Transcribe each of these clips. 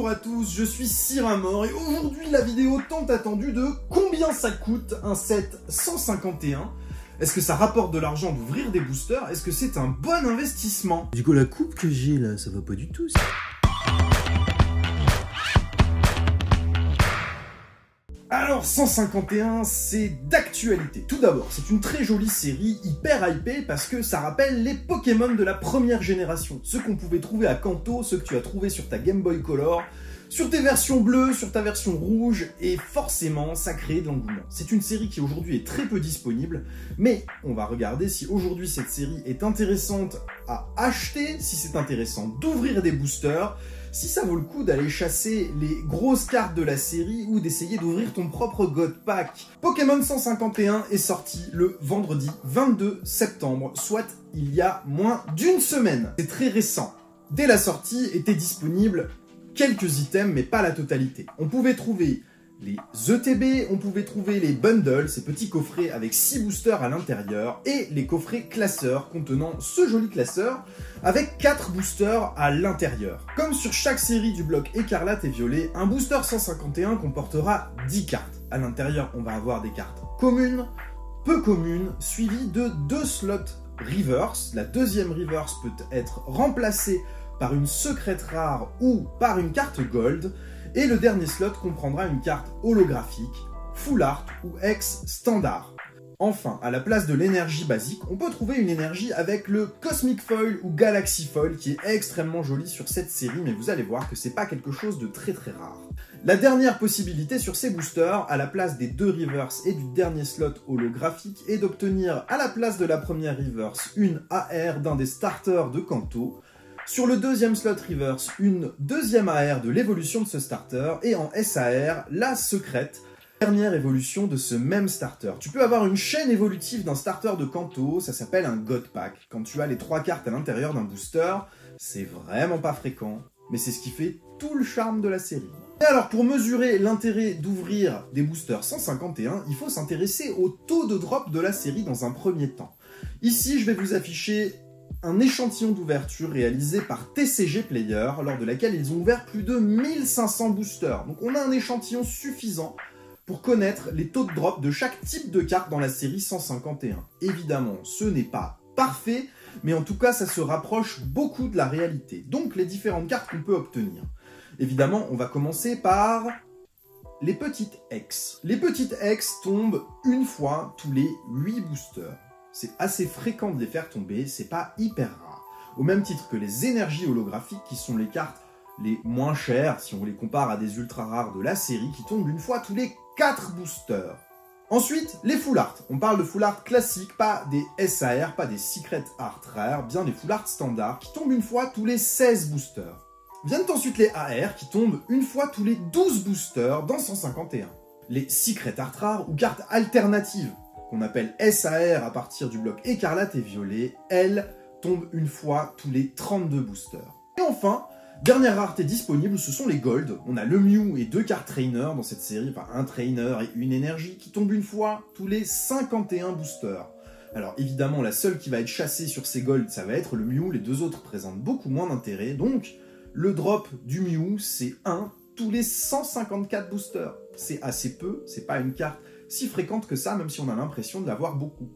Bonjour à tous, je suis Siramor et aujourd'hui la vidéo tant attendue de combien ça coûte un set 151. Est-ce que ça rapporte de l'argent d'ouvrir des boosters? Est-ce que c'est un bon investissement? Du coup la coupe que j'ai là, ça va pas du tout ça. Alors 151, c'est d'actualité. Tout d'abord, c'est une très jolie série, hyper hypée, parce que ça rappelle les Pokémon de la première génération. Ceux qu'on pouvait trouver à Kanto, ceux que tu as trouvés sur ta Game Boy Color, sur tes versions bleues, sur ta version rouge, et forcément, ça crée de l'engouement. C'est une série qui aujourd'hui est très peu disponible, mais on va regarder si aujourd'hui cette série est intéressante à acheter, si c'est intéressant d'ouvrir des boosters, si ça vaut le coup d'aller chasser les grosses cartes de la série ou d'essayer d'ouvrir ton propre God Pack. Pokémon 151 est sorti le vendredi 22 septembre, soit il y a moins d'une semaine. C'est très récent. Dès la sortie étaient disponibles quelques items, mais pas la totalité. On pouvait trouver les ETB, on pouvait trouver les bundles, ces petits coffrets avec 6 boosters à l'intérieur, et les coffrets classeurs contenant ce joli classeur avec 4 boosters à l'intérieur. Comme sur chaque série du bloc écarlate et violet, un booster 151 comportera 10 cartes. À l'intérieur, on va avoir des cartes communes, peu communes, suivies de 2 slots reverse. La deuxième reverse peut être remplacée par une secrète rare ou par une carte gold. Et le dernier slot comprendra une carte holographique, full art ou ex standard. Enfin, à la place de l'énergie basique, on peut trouver une énergie avec le Cosmic Foil ou Galaxy Foil qui est extrêmement joli sur cette série, mais vous allez voir que c'est pas quelque chose de très rare. La dernière possibilité sur ces boosters, à la place des 2 reverse et du dernier slot holographique, est d'obtenir à la place de la première reverse une AR d'un des starters de Kanto. Sur le deuxième slot reverse, une deuxième AR de l'évolution de ce starter, et en SAR, la secrète, dernière évolution de ce même starter. Tu peux avoir une chaîne évolutive d'un starter de Kanto, ça s'appelle un God Pack. Quand tu as les 3 cartes à l'intérieur d'un booster, c'est vraiment pas fréquent, mais c'est ce qui fait tout le charme de la série. Et alors, pour mesurer l'intérêt d'ouvrir des boosters 151, il faut s'intéresser au taux de drop de la série dans un premier temps. Ici, je vais vous afficher un échantillon d'ouverture réalisé par TCG Player, lors de laquelle ils ont ouvert plus de 1500 boosters. Donc on a un échantillon suffisant pour connaître les taux de drop de chaque type de carte dans la série 151. Évidemment, ce n'est pas parfait, mais en tout cas ça se rapproche beaucoup de la réalité. Donc les différentes cartes qu'on peut obtenir. Évidemment, on va commencer par les petites X. Les petites X tombent une fois tous les 8 boosters. C'est assez fréquent de les faire tomber, c'est pas hyper rare. Au même titre que les énergies holographiques, qui sont les cartes les moins chères, si on les compare à des ultra rares de la série, qui tombent une fois tous les 4 boosters. Ensuite, les full art. On parle de full art classiques, pas des SAR, pas des secret art rares, bien des full art standards, qui tombent une fois tous les 16 boosters. Viennent ensuite les AR, qui tombent une fois tous les 12 boosters dans 151. Les secret art rares ou cartes alternatives, qu'on appelle SAR à partir du bloc écarlate et violet, elles tombent une fois tous les 32 boosters. Et enfin, dernière rareté disponible, ce sont les Gold. On a le Mew et 2 cartes Trainer dans cette série, enfin un Trainer et une énergie, qui tombent une fois tous les 51 boosters. Alors évidemment, la seule qui va être chassée sur ces Gold, ça va être le Mew, les 2 autres présentent beaucoup moins d'intérêt, donc le drop du Mew, c'est 1 tous les 154 boosters. C'est assez peu, c'est pas une carte si fréquente que ça, même si on a l'impression de l'avoir beaucoup.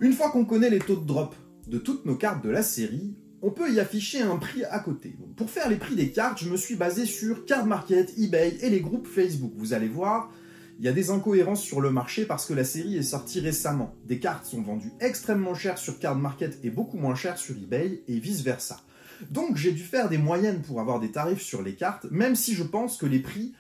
Une fois qu'on connaît les taux de drop de toutes nos cartes de la série, on peut y afficher un prix à côté. Donc, pour faire les prix des cartes, je me suis basé sur Card Market, eBay et les groupes Facebook. Vous allez voir, il y a des incohérences sur le marché parce que la série est sortie récemment. Des cartes sont vendues extrêmement chères sur Card Market et beaucoup moins chères sur eBay et vice versa. Donc j'ai dû faire des moyennes pour avoir des tarifs sur les cartes, même si je pense que les prix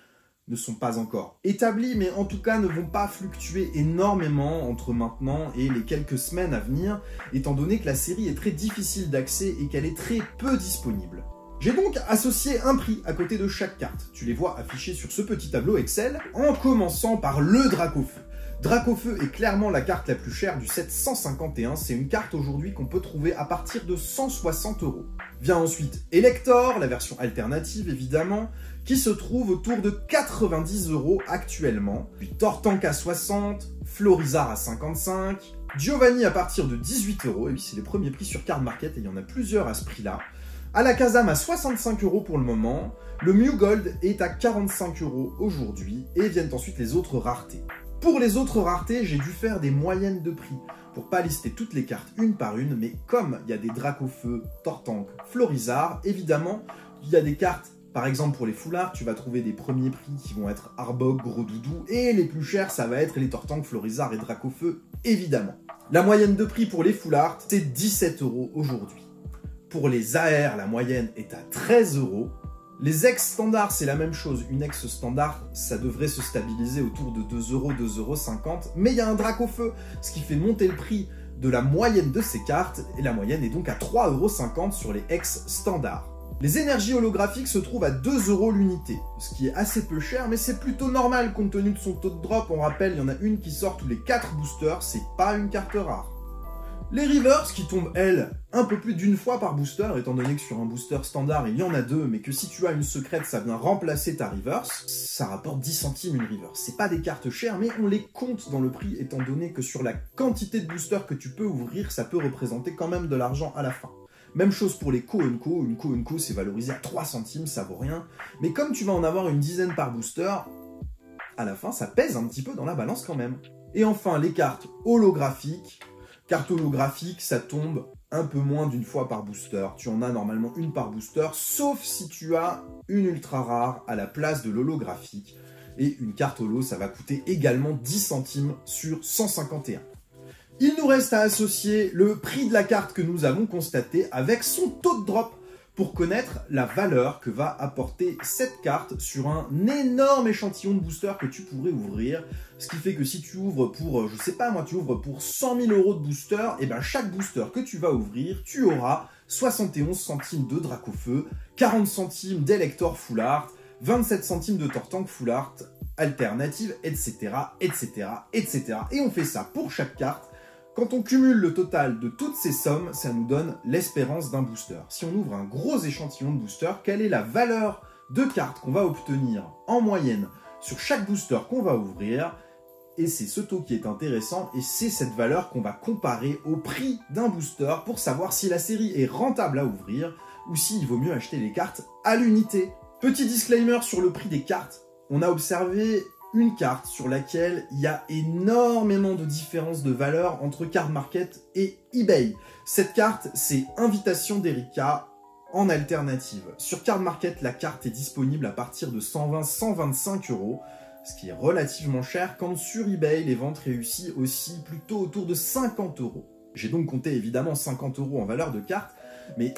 ne sont pas encore établis, mais en tout cas ne vont pas fluctuer énormément entre maintenant et les quelques semaines à venir, étant donné que la série est très difficile d'accès et qu'elle est très peu disponible. J'ai donc associé un prix à côté de chaque carte. Tu les vois affichés sur ce petit tableau Excel, en commençant par le Dracofeu. Dracofeu est clairement la carte la plus chère du set 151, c'est une carte aujourd'hui qu'on peut trouver à partir de 160 €. Vient ensuite Elector, la version alternative évidemment, qui se trouve autour de 90 € actuellement. Puis Tortank à 60, Florizarre à 55, Giovanni à partir de 18 €, et oui c'est les premiers prix sur Card Market et il y en a plusieurs à ce prix-là. À la Kazam à 65 € pour le moment, le Mew Gold est à 45 € aujourd'hui, et viennent ensuite les autres raretés. Pour les autres raretés, j'ai dû faire des moyennes de prix, pour pas lister toutes les cartes une par une, mais comme il y a des Dracofeu, Tortank, Florizard, évidemment, il y a des cartes, par exemple pour les foulards, tu vas trouver des premiers prix qui vont être Arbok, Gros Doudou, et les plus chers, ça va être les Tortank, Florizard et Dracofeu, évidemment. La moyenne de prix pour les foulards, c'est 17 € aujourd'hui. Pour les AR, la moyenne est à 13 €. Les ex-standards, c'est la même chose. Une ex-standard, ça devrait se stabiliser autour de 2 €, 2,50 €. Mais il y a un Dracofeu, ce qui fait monter le prix de la moyenne de ces cartes. Et la moyenne est donc à 3,50 € sur les ex-standards. Les énergies holographiques se trouvent à 2 € l'unité, ce qui est assez peu cher, mais c'est plutôt normal compte tenu de son taux de drop. On rappelle, il y en a une qui sort tous les 4 boosters, c'est pas une carte rare. Les Reverse qui tombent, elles, un peu plus d'une fois par booster, étant donné que sur un booster standard, il y en a 2, mais que si tu as une secrète, ça vient remplacer ta Reverse, ça rapporte 10 centimes une Reverse. C'est pas des cartes chères, mais on les compte dans le prix, étant donné que sur la quantité de boosters que tu peux ouvrir, ça peut représenter quand même de l'argent à la fin. Même chose pour les Co&Co, une Co&Co c'est valorisé à 3 centimes, ça vaut rien, mais comme tu vas en avoir une dizaine par booster, à la fin, ça pèse un petit peu dans la balance quand même. Et enfin, les cartes holographiques. Carte holographique, ça tombe un peu moins d'une fois par booster. Tu en as normalement une par booster, sauf si tu as une ultra rare à la place de l'holographique. Et une carte holo, ça va coûter également 10 centimes sur 151. Il nous reste à associer le prix de la carte que nous avons constaté avec son taux de drop pour connaître la valeur que va apporter cette carte sur un énorme échantillon de boosters que tu pourrais ouvrir. Ce qui fait que si tu ouvres pour, je sais pas moi, tu ouvres pour 100 000 € de booster, et ben chaque booster que tu vas ouvrir, tu auras 71 centimes de Dracofeu, 40 centimes d'Elector Full Art, 27 centimes de Tortank Full Art, alternative, etc., etc., etc. Et on fait ça pour chaque carte. Quand on cumule le total de toutes ces sommes, ça nous donne l'espérance d'un booster. Si on ouvre un gros échantillon de booster, quelle est la valeur de cartes qu'on va obtenir en moyenne sur chaque booster qu'on va ouvrir? Et c'est ce taux qui est intéressant, et c'est cette valeur qu'on va comparer au prix d'un booster pour savoir si la série est rentable à ouvrir ou s'il vaut mieux acheter les cartes à l'unité. Petit disclaimer sur le prix des cartes, on a observé une carte sur laquelle il y a énormément de différences de valeur entre Card Market et eBay. Cette carte, c'est Invitation d'Erika en alternative. Sur Card Market, la carte est disponible à partir de 120-125 €, ce qui est relativement cher, quand sur eBay, les ventes réussissent aussi plutôt autour de 50 €. J'ai donc compté évidemment 50 € en valeur de carte, mais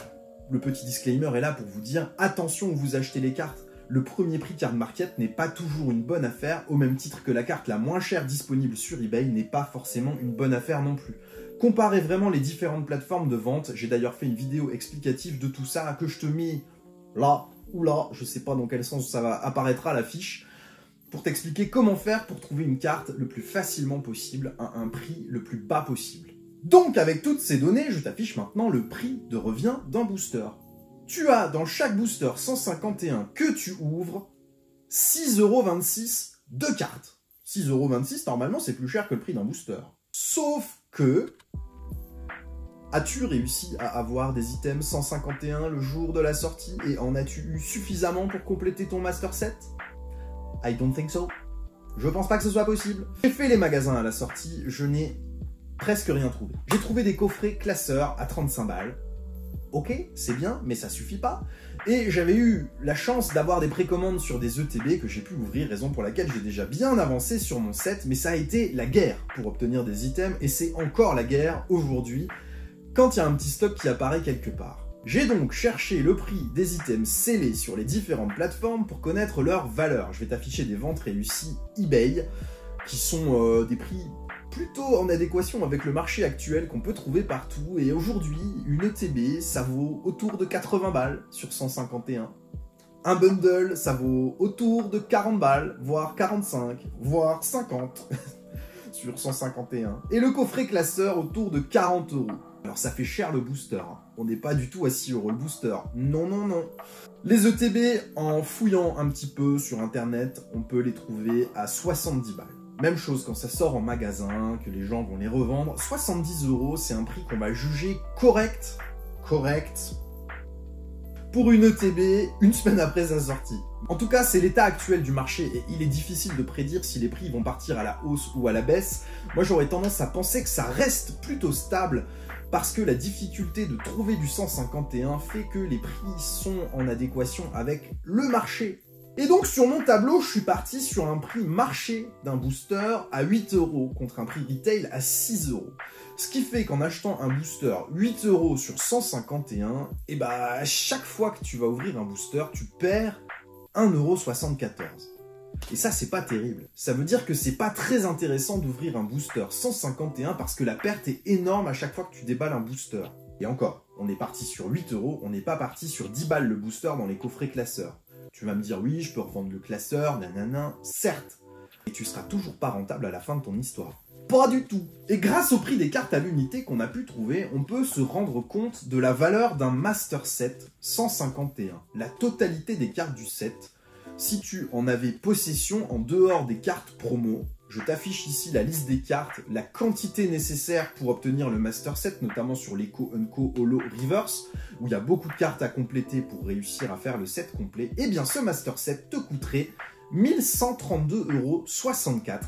le petit disclaimer est là pour vous dire attention où vous achetez les cartes. Le premier prix Card Market n'est pas toujours une bonne affaire, au même titre que la carte la moins chère disponible sur eBay n'est pas forcément une bonne affaire non plus. Comparez vraiment les différentes plateformes de vente, j'ai d'ailleurs fait une vidéo explicative de tout ça, que je te mets là ou là, je sais pas dans quel sens ça va apparaître à l'affiche, pour t'expliquer comment faire pour trouver une carte le plus facilement possible à un prix le plus bas possible. Donc avec toutes ces données, je t'affiche maintenant le prix de revient d'un booster. Tu as dans chaque booster 151 que tu ouvres 6,26 € de cartes. 6,26 € normalement c'est plus cher que le prix d'un booster. Sauf que, as-tu réussi à avoir des items 151 le jour de la sortie et en as-tu eu suffisamment pour compléter ton master set? I don't think so. Je pense pas que ce soit possible. J'ai fait les magasins à la sortie, je n'ai presque rien trouvé. J'ai trouvé des coffrets classeurs à 35 balles. Ok, c'est bien, mais ça suffit pas. Et j'avais eu la chance d'avoir des précommandes sur des ETB que j'ai pu ouvrir, raison pour laquelle j'ai déjà bien avancé sur mon set, mais ça a été la guerre pour obtenir des items, et c'est encore la guerre aujourd'hui, quand il y a un petit stock qui apparaît quelque part. J'ai donc cherché le prix des items scellés sur les différentes plateformes pour connaître leur valeur. Je vais t'afficher des ventes réussies eBay, qui sont des prix plutôt en adéquation avec le marché actuel qu'on peut trouver partout, et aujourd'hui, une ETB, ça vaut autour de 80 balles sur 151. Un bundle, ça vaut autour de 40 balles, voire 45, voire 50 sur 151. Et le coffret classeur autour de 40 €. Alors ça fait cher le booster, on n'est pas du tout à 6 € le booster, non non non. Les ETB, en fouillant un petit peu sur internet, on peut les trouver à 70 balles. Même chose quand ça sort en magasin, que les gens vont les revendre. 70 €, c'est un prix qu'on va juger correct. pour une ETB une semaine après sa sortie. En tout cas, c'est l'état actuel du marché et il est difficile de prédire si les prix vont partir à la hausse ou à la baisse. Moi, j'aurais tendance à penser que ça reste plutôt stable parce que la difficulté de trouver du 151 fait que les prix sont en adéquation avec le marché. Et donc sur mon tableau, je suis parti sur un prix marché d'un booster à 8 € contre un prix retail à 6 €. Ce qui fait qu'en achetant un booster 8 € sur 151, et bah à chaque fois que tu vas ouvrir un booster, tu perds 1,74 €. Et ça, c'est pas terrible. Ça veut dire que c'est pas très intéressant d'ouvrir un booster 151 parce que la perte est énorme à chaque fois que tu déballes un booster. Et encore, on est parti sur 8 €, on n'est pas parti sur 10 balles le booster dans les coffrets classeurs. Tu vas me dire, oui, je peux revendre le classeur, nanana, certes. Et tu seras toujours pas rentable à la fin de ton histoire. Pas du tout. Et grâce au prix des cartes à l'unité qu'on a pu trouver, on peut se rendre compte de la valeur d'un Master Set 151. La totalité des cartes du set. Si tu en avais possession en dehors des cartes promo, je t'affiche ici la liste des cartes, la quantité nécessaire pour obtenir le Master Set, notamment sur l'Echo, Unco, Holo, Reverse, où il y a beaucoup de cartes à compléter pour réussir à faire le set complet. Et bien ce Master Set te coûterait 1132,64 €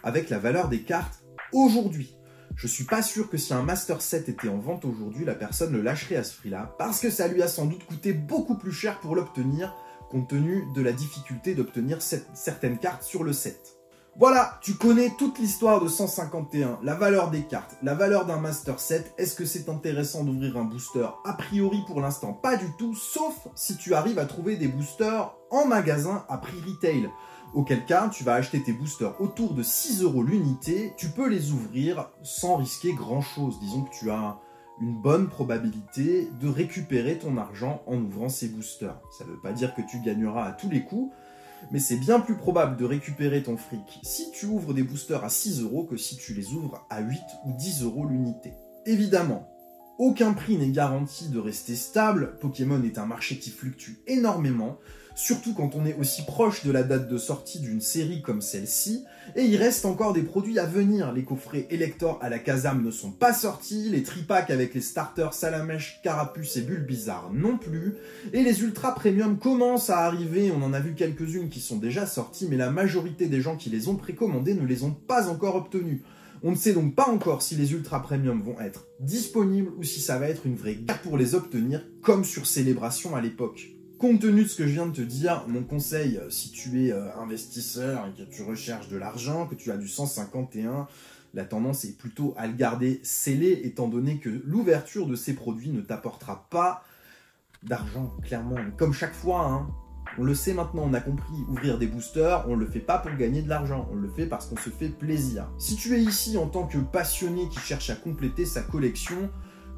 avec la valeur des cartes aujourd'hui. Je suis pas sûr que si un Master Set était en vente aujourd'hui, la personne le lâcherait à ce prix-là, parce que ça lui a sans doute coûté beaucoup plus cher pour l'obtenir, compte tenu de la difficulté d'obtenir certaines cartes sur le set. Voilà, tu connais toute l'histoire de 151, la valeur des cartes, la valeur d'un Master Set. Est-ce que c'est intéressant d'ouvrir un booster? A priori pour l'instant pas du tout, sauf si tu arrives à trouver des boosters en magasin à prix retail. Auquel cas, tu vas acheter tes boosters autour de 6 € l'unité, tu peux les ouvrir sans risquer grand chose. Disons que tu as une bonne probabilité de récupérer ton argent en ouvrant ces boosters. Ça ne veut pas dire que tu gagneras à tous les coups, mais c'est bien plus probable de récupérer ton fric si tu ouvres des boosters à 6 € que si tu les ouvres à 8 ou 10 € l'unité. Évidemment, aucun prix n'est garanti de rester stable, Pokémon est un marché qui fluctue énormément, surtout quand on est aussi proche de la date de sortie d'une série comme celle-ci, et il reste encore des produits à venir. Les coffrets Elector à la Kazam ne sont pas sortis, les tripacks avec les starters Salamèche, Carapuce et Bulbizarre non plus, et les Ultra Premium commencent à arriver, on en a vu quelques-unes qui sont déjà sorties, mais la majorité des gens qui les ont précommandées ne les ont pas encore obtenues. On ne sait donc pas encore si les Ultra Premium vont être disponibles ou si ça va être une vraie guerre pour les obtenir, comme sur Célébration à l'époque. Compte tenu de ce que je viens de te dire, mon conseil, si tu es investisseur et que tu recherches de l'argent, que tu as du 151, la tendance est plutôt à le garder scellé, étant donné que l'ouverture de ces produits ne t'apportera pas d'argent, clairement. Comme chaque fois, hein, on le sait maintenant, on a compris, ouvrir des boosters, on ne le fait pas pour gagner de l'argent, on le fait parce qu'on se fait plaisir. Si tu es ici en tant que passionné qui cherche à compléter sa collection,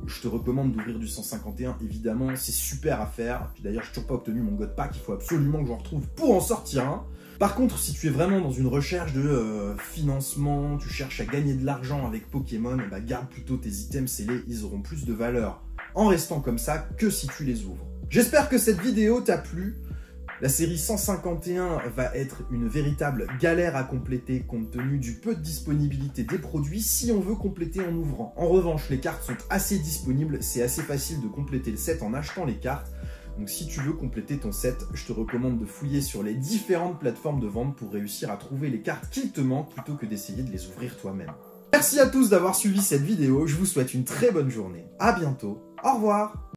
je te recommande d'ouvrir du 151, évidemment, c'est super à faire. D'ailleurs, je n'ai toujours pas obtenu mon God Pack, il faut absolument que j'en retrouve pour en sortir un. Par contre, si tu es vraiment dans une recherche de financement, tu cherches à gagner de l'argent avec Pokémon, bah, garde plutôt tes items scellés, ils auront plus de valeur en restant comme ça que si tu les ouvres. J'espère que cette vidéo t'a plu. La série 151 va être une véritable galère à compléter compte tenu du peu de disponibilité des produits si on veut compléter en ouvrant. En revanche, les cartes sont assez disponibles, c'est assez facile de compléter le set en achetant les cartes. Donc si tu veux compléter ton set, je te recommande de fouiller sur les différentes plateformes de vente pour réussir à trouver les cartes qu'il te manquent plutôt que d'essayer de les ouvrir toi-même. Merci à tous d'avoir suivi cette vidéo, je vous souhaite une très bonne journée. À bientôt, au revoir.